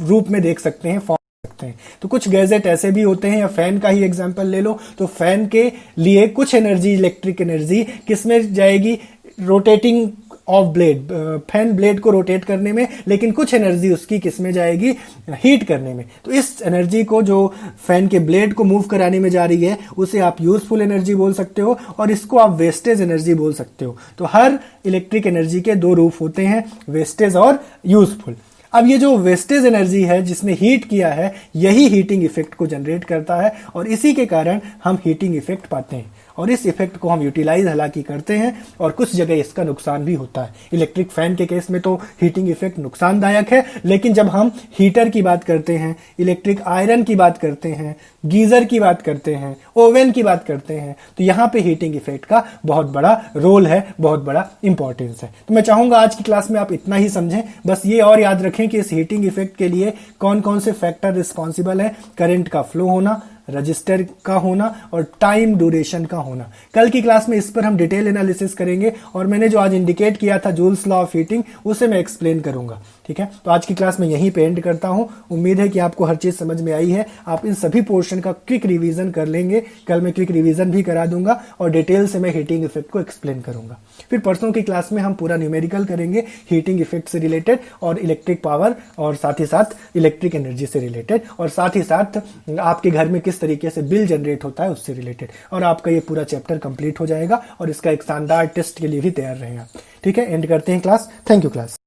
रूप में देख सकते हैं, सकते हैं। तो कुछ गैजेट ऐसे भी होते हैं, या फैन का ही एग्जांपल ले लो, तो फैन के लिए कुछ एनर्जी, इलेक्ट्रिक एनर्जी किसमें जाएगी? Rotating of blade, fan blade को रोटेट करने में, लेकिन कुछ एनर्जी उसकी किसमें जाएगी? हीट करने में। तो इस एनर्जी को जो फैन के ब्लेड को मूव कराने में जा रही है उसे आप यूजफुल एनर्जी बोल सकते हो, और इसको आप वेस्टेज एनर्जी बोल सकते हो। तो हर इलेक्ट्रिक एनर्जी के 2 रूप होते हैं, वेस्टेज और यूजफुल। अब ये जो वेस्टेज एनर्जी है जिसने हीट किया है, यही हीटिंग इफेक्ट को जनरेट करता है, और इसी के कारण हम हीटिंग इफेक्ट पाते हैं, और इस इफेक्ट को हम यूटिलाइज हालांकि करते हैं, और कुछ जगह इसका नुकसान भी होता है। इलेक्ट्रिक फैन के केस में तो हीटिंग इफेक्ट नुकसानदायक है, लेकिन जब हम हीटर की बात करते हैं, इलेक्ट्रिक आयरन की बात करते हैं, गीजर की बात करते हैं, ओवन की बात करते हैं, तो यहां पे हीटिंग इफेक्ट का बहुत बड़ा रोल है, बहुत बड़ा इंपॉर्टेंस है। तो मैं चाहूंगा आज की क्लास में आप इतना ही समझें। बस ये और याद रखें कि इस हीटिंग इफेक्ट के लिए कौन कौन से फैक्टर रिस्पॉन्सिबल है? करंट का फ्लो होना, रजिस्टर का होना, और टाइम ड्यूरेशन का होना। कल की क्लास में इस पर हम डिटेल एनालिसिस करेंगे, और मैंने जो आज इंडिकेट किया था जूल्स लॉ ऑफ हीटिंग, उसे मैं एक्सप्लेन करूंगा। ठीक है, तो आज की क्लास में यहीं पे एंड करता हूं। उम्मीद है कि आपको हर चीज समझ में आई है। आप इन सभी पोर्शन का क्विक रिवीजन कर लेंगे। कल मैं क्विक रिवीजन भी करा दूंगा, और डिटेल से मैं हीटिंग इफेक्ट को एक्सप्लेन करूंगा। फिर परसों की क्लास में हम पूरा न्यूमेरिकल करेंगे हीटिंग इफेक्ट से रिलेटेड, और इलेक्ट्रिक पावर, और साथ ही साथ इलेक्ट्रिक एनर्जी से रिलेटेड, और साथ ही साथ आपके घर में किस किस तरीके से बिल जनरेट होता है उससे रिलेटेड, और आपका ये पूरा चैप्टर कंप्लीट हो जाएगा और इसका एक शानदार टेस्ट के लिए भी तैयार रहेगा। ठीक है, एंड करते हैं क्लास। Thank you class.